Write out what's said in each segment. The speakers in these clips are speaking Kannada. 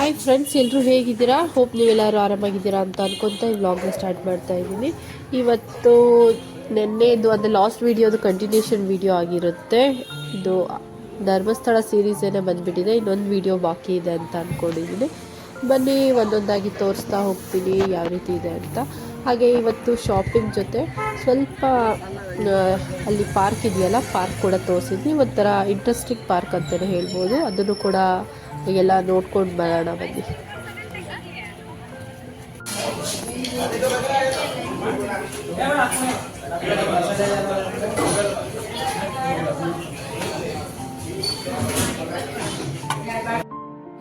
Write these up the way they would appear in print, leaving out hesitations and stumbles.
ಹಾಯ್ ಫ್ರೆಂಡ್ಸ್, ಎಲ್ಲರೂ ಹೇಗಿದ್ದೀರಾ? ಹೋಪ್ ನೀವೆಲ್ಲರೂ ಆರಾಮಾಗಿದ್ದೀರಾ ಅಂತ ಅನ್ಕೊತಾ ಈ ವ್ಲಾಗ್ನ ಸ್ಟಾರ್ಟ್ ಮಾಡ್ತಾ ಇದ್ದೀನಿ. ಇವತ್ತು ನೆನ್ನೆದು ಅಂದರೆ ಲಾಸ್ಟ್ ವೀಡಿಯೋದು ಕಂಟಿನ್ಯೂಷನ್ ವೀಡಿಯೋ ಆಗಿರುತ್ತೆ. ಇದು ಧರ್ಮಸ್ಥಳ ಸೀರೀಸೇನೆ ಬಂದುಬಿಟ್ಟಿದೆ, ಇನ್ನೊಂದು ವೀಡಿಯೋ ಬಾಕಿ ಇದೆ ಅಂತ ಅಂದ್ಕೊಂಡಿದ್ದೀನಿ. ಬನ್ನಿ ಒಂದೊಂದಾಗಿ ತೋರಿಸ್ತಾ ಹೋಗ್ತೀನಿ ಯಾವ ರೀತಿ ಇದೆ ಅಂತ. ಹಾಗೆ ಇವತ್ತು ಶಾಪಿಂಗ್ ಜೊತೆ ಸ್ವಲ್ಪ ಅಲ್ಲಿ ಪಾರ್ಕ್ ಇದೆಯಲ್ಲ, ಪಾರ್ಕ್ ಕೂಡ ತೋರಿಸಿದ್ವಿ. ಒಂಥರ ಇಂಟ್ರೆಸ್ಟಿಂಗ್ ಪಾರ್ಕ್ ಅಂತಲೇ ಹೇಳ್ಬೋದು. ಅದನ್ನು ಕೂಡ ಎಲ್ಲ ನೋಡ್ಕೊಂಡು ಬರೋಣ ಬನ್ನಿ.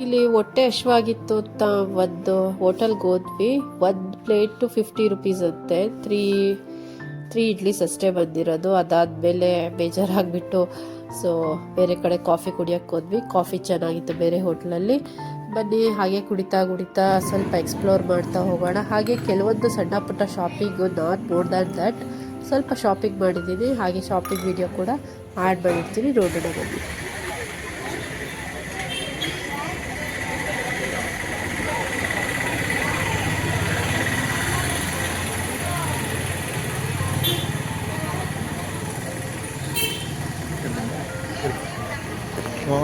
ಇಲ್ಲಿ ಹೊಟ್ಟೆ ಹಶ್ವಾಗಿತ್ತು ಅಂತ ಒಂದು ಹೋಟೆಲ್ಗೆ ಹೋದ್ವಿ. ಒಂದು ಪ್ಲೇಟು 50 ರುಪೀಸ್ ಅಂತೆ. ತ್ರೀ ಇಡ್ಲೀಸ್ ಅಷ್ಟೇ ಬಂದಿರೋದು. ಅದಾದಮೇಲೆ ಬೇಜಾರಾಗಿಬಿಟ್ಟು ಬೇರೆ ಕಡೆ ಕಾಫಿ ಕುಡಿಯೋಕ್ಕೆ ಹೋದ್ವಿ. ಕಾಫಿ ಚೆನ್ನಾಗಿತ್ತು ಬೇರೆ ಹೋಟ್ಲಲ್ಲಿ. ಬನ್ನಿ ಹಾಗೆ ಕುಡಿತಾ ಸ್ವಲ್ಪ ಎಕ್ಸ್ಪ್ಲೋರ್ ಮಾಡ್ತಾ ಹೋಗೋಣ. ಹಾಗೆ ಕೆಲವೊಂದು ಸಣ್ಣ ಪುಟ್ಟ shopping, not more than that, ಸ್ವಲ್ಪ ಶಾಪಿಂಗ್ ಮಾಡಿದ್ದೀನಿ. ಹಾಗೆ ಶಾಪಿಂಗ್ ವಿಡಿಯೋ ಕೂಡ ಆ್ಯಡ್ ಮಾಡಿರ್ತೀನಿ, ನೋಡೋಣ ಬನ್ನಿ.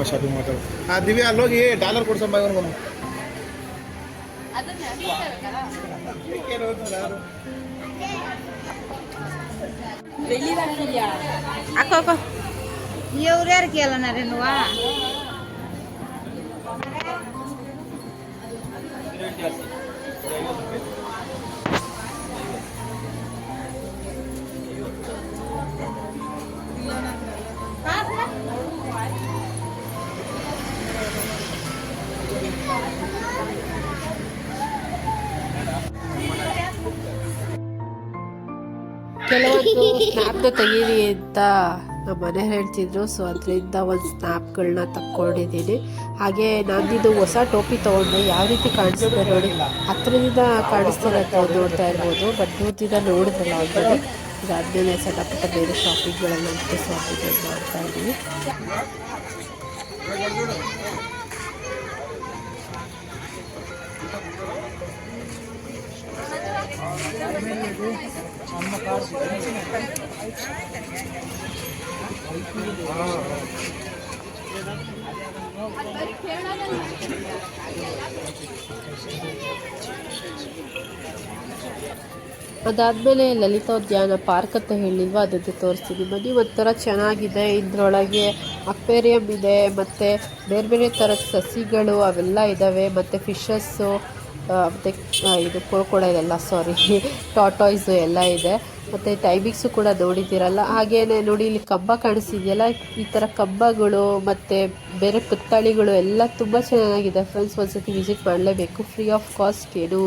ಶಾಪಿಂಗ್ ಮಾಡ್ತಾರೆ. ದಿವ್ಯಾ ಅಲ್ಲೋಗಿ ಡಾಲರ್ ಕೊಡ್ಸಂಬ ಇವನಿಗೊಂದು. ಅಕ್ಕ ಇವ್ರ್ಯಾರು ಕೇಳೋಣರೇನುವಾ? ಕೆಲವೊಂದು ಸ್ನ್ಯಾಪ್ನ ತೆಗೀರಿ ಅಂತ ನಮ್ಮ ಮನೆಯವ್ರು ಹೇಳ್ತಿದ್ರು. ಅದರಿಂದ ಒಂದು ಸ್ನ್ಯಾಪ್ಗಳನ್ನ ತಕ್ಕೊಂಡಿದ್ದೀನಿ. ಹಾಗೆ ನಂದಿದು ಹೊಸ ಟೋಪಿ ತೊಗೊಂಡೆ. ಯಾವ ರೀತಿ ಕಾಣಿಸ್ತಿದೆ ನೋಡಿ, ಹತ್ತಿರದಿಂದ ಕಾಣಿಸ್ತಿರೋದು ನೋಡ್ತಾ ಇರ್ಬೋದು. ಬಟ್ ದೂರದಿಂದ ನೋಡಿದ್ರಲ್ಲ ಆಲ್ರೆಡಿ. ಇದಾದಮೇಲೆ ಸಣ್ಣ ಪುಟ್ಟ ಬೇರೆ ಶಾಪಿಂಗ್ಗಳೆಲ್ಲ ಶಾಪಿಂಗ್ ಮಾಡ್ತಾ ಇದ್ದೀವಿ. ಅದಾದಮೇಲೆ ಲಲಿತೋದ್ಯಾನ ಪಾರ್ಕ್ ಅಂತ ಹೇಳಿಲ್ವಾ, ಅದನ್ನು ತೋರಿಸ್ತೀನಿ ಬನ್ನಿ. ಒಂಥರ ಚೆನ್ನಾಗಿದೆ. ಇದರೊಳಗೆ ಅಕ್ವೇರಿಯಂ ಇದೆ, ಮತ್ತು ಬೇರೆ ಬೇರೆ ಥರದ ಸಸಿಗಳು ಅವೆಲ್ಲ ಇದ್ದಾವೆ, ಮತ್ತು ಫಿಶಸ್ಸು, ಮತ್ತು ಇದು ಕೂಡ ಇದೆಲ್ಲ ಟಾಟಾಯ್ಸು ಎಲ್ಲ ಇದೆ. ಮತ್ತು ಟೈಮಿಂಗ್ಸು ಕೂಡ ನೋಡಿದ್ದೀರಲ್ಲ. ಹಾಗೇನೆ ನೋಡಿ, ಇಲ್ಲಿ ಕಂಬ ಕಾಣಿಸ್ತಿದೆಯಲ್ಲ, ಈ ಥರ ಕಂಬಗಳು ಮತ್ತು ಬೇರೆ ಪುತ್ಥಳಿಗಳು ಎಲ್ಲ ತುಂಬ ಚೆನ್ನಾಗಿದೆ ಫ್ರೆಂಡ್ಸ್. ಒಂದ್ಸತಿ ವಿಸಿಟ್ ಮಾಡಲೇಬೇಕು. ಫ್ರೀ ಆಫ್ ಕಾಸ್ಟ್, ಏನು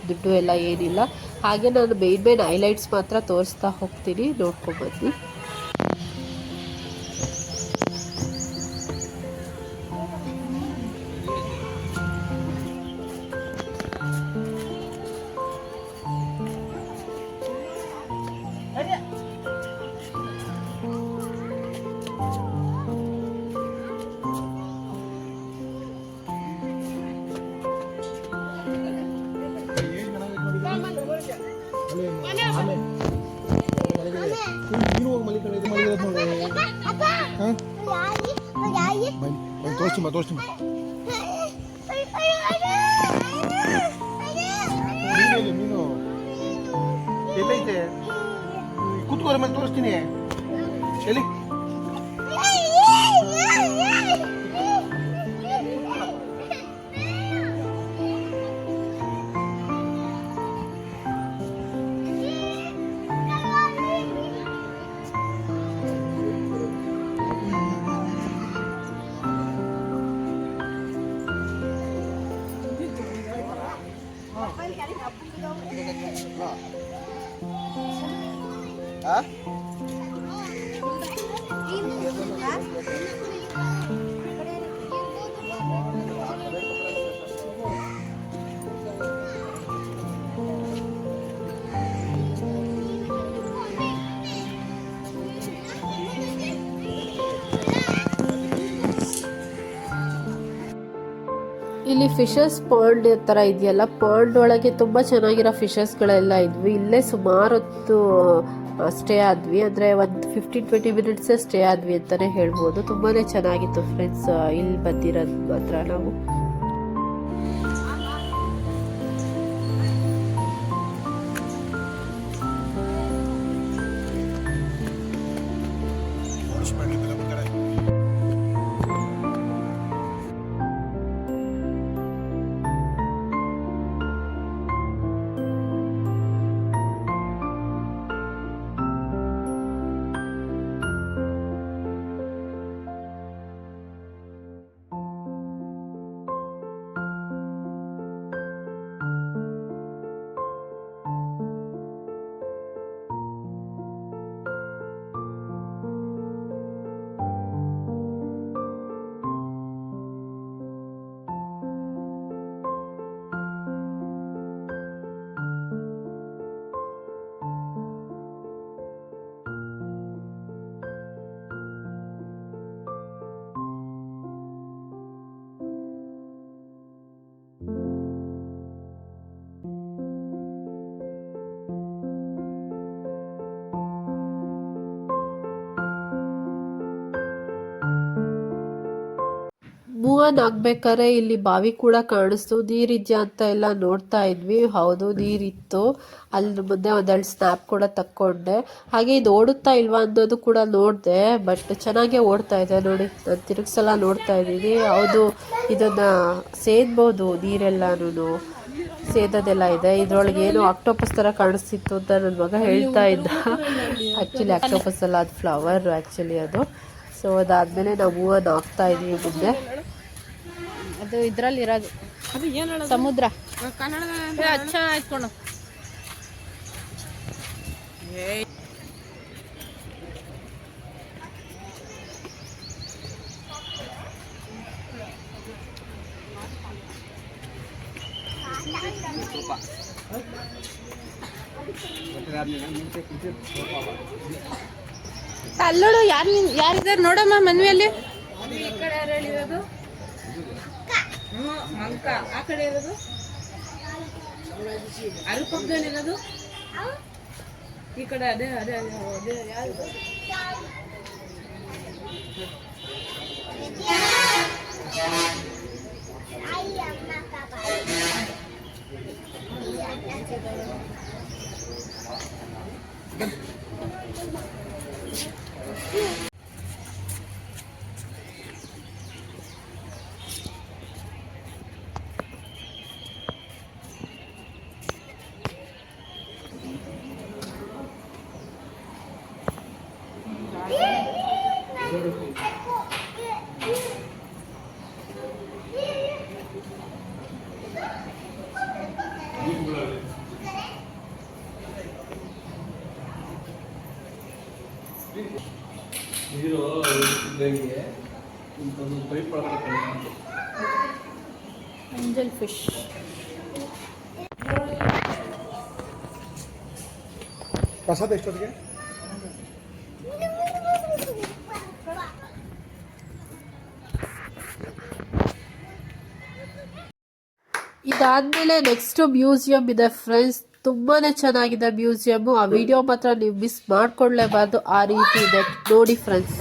ದುಡ್ಡು ಎಲ್ಲ ಏನಿಲ್ಲ. ಹಾಗೆ ನಾನು ಮೇನ್ ಹೈಲೈಟ್ಸ್ ಮಾತ್ರ ತೋರಿಸ್ತಾ ಹೋಗ್ತೀನಿ, ನೋಡ್ಕೊಂಡ್ಬನ್ನಿ. ತೋರಿಸ್ತೀನಿ ನೀನು ಎಲ್ಲೈತೆ ಕೂತ್ಕೋರ ಮೇಲೆ ತೋರಿಸ್ತೀನಿ. ಎಲ್ಲಿ ಇಲ್ಲಿ ಫಿಶಸ್ ಪಾಂಡ್ ತರ ಇದೆಯಲ್ಲ, ಪಾಂಡ್ ಒಳಗೆ ತುಂಬಾ ಚೆನ್ನಾಗಿರೋ ಫಿಶಸ್ಗಳೆಲ್ಲ ಇದ್ವಿ. ಇಲ್ಲೇ ಸುಮಾರು ಹೊತ್ತು ಸ್ಟೇ ಆದ್ವಿ, ಅಂದ್ರೆ ಒಂದು 15-20 ಮಿನಿಟ್ಸ್ ಸ್ಟೇ ಆದ್ವಿ ಅಂತಾನೆ ಹೇಳ್ಬೋದು. ತುಂಬಾನೇ ಚೆನ್ನಾಗಿತ್ತು ಫ್ರೆಂಡ್ಸ್ ಇಲ್ಲಿ ಬಂದಿರೋದು ಮಾತ್ರ ನಾವು. ಮೂವ್ ಆನ್ ಆಗ್ಬೇಕಾದ್ರೆ ಇಲ್ಲಿ ಬಾವಿ ಕೂಡ ಕಾಣಿಸ್ತು. ನೀರಿದ್ಯಾ ಅಂತ ಎಲ್ಲ ನೋಡ್ತಾ ಇದ್ವಿ. ಹೌದು, ನೀರಿತ್ತು. ಅಲ್ಲಿ ಮುಂದೆ ಒಂದೆರಡು ಸ್ನ್ಯಾಪ್ ಕೂಡ ತಕ್ಕೊಂಡೆ. ಹಾಗೆ ಇದು ಓಡುತ್ತಾ ಇಲ್ವಾ ಅನ್ನೋದು ಕೂಡ ನೋಡಿದೆ. ಬಟ್ ಚೆನ್ನಾಗೇ ಓಡ್ತಾ ಇದೆ ನೋಡಿ. ನಾನು ತಿರುಗ್ಸಲ ನೋಡ್ತಾ ಇದ್ದೀನಿ. ಹೌದು, ಇದನ್ನ ಸೇದ್ಬೋದು, ನೀರೆಲ್ಲಾನು ಸೇದೋದೆಲ್ಲ ಇದೆ. ಇದ್ರೊಳಗೆ ಏನು ಆಕ್ಟೋಪಸ್ ಥರ ಕಾಣಿಸ್ತಿತ್ತು ಅಂತ ನನ್ನ ಮಗ ಹೇಳ್ತಾ ಇದ್ದ. ಆ್ಯಕ್ಚುಲಿ ಆಕ್ಟೋಪಸ್ ಅಲ್ಲ, ಅದು ಫ್ಲವರ್ ಆ್ಯಕ್ಚುಲಿ ಅದು. ಸೊ ಅದಾದಮೇಲೆ ನಾವು ಮೂವ್ ಆನ್ ಆಗ್ತಾ ಇದ್ವಿ ಮುಂದೆ. ಅದು ಇದ್ರಲ್ಲಿ ಇರೋದು ಅದು ಏನು ಸಮುದ್ರ ಅಚ್ಚ ಆಯ್ತ್ಕೊಂಡು ಅಲ್ಲೋಡು, ಯಾರಿದ್ದಾರೆ ನೋಡಮ್ಮ ಮನ್ವಿಯಲ್ಲಿ. ಈ ಕಡೆ ಯಾರು ಹೇಳಿರೋದು? ಮಂಕ ಆ ಕಡೆ ಇರೋದು, ಅದ್ರ ಪಕ್ಕದಲ್ಲಿರೋದು ಈ ಕಡೆ. ಅದೇ ಅದೇ ಅದೇ ಯಾರು? ನೀರು ಇದ್ದಂಗೆ ಇಂಥದ್ದು ಪೈಪ್ ಒಳಗಡೆ ಏಂಜಲ್ ಫಿಶ್. ಪ್ರಸಾದ ಎಷ್ಟೊತ್ತಿಗೆ? ಇದಾದ್ಮೇಲೆ ನೆಕ್ಸ್ಟ್ ಮ್ಯೂಸಿಯಂ ಇದೆ ಫ್ರೆಂಡ್ಸ್. ತುಂಬಾನೇ ಚೆನ್ನಾಗಿದೆ ಮ್ಯೂಸಿಯಂ. ಆ ವಿಡಿಯೋ ಮಾತ್ರ ನೀವು ಮಿಸ್ ಮಾಡ್ಕೊಳ್ಳೇಬಾರ್ದು, ಆ ರೀತಿ ಇದೆ ನೋಡಿ ಫ್ರೆಂಡ್ಸ್.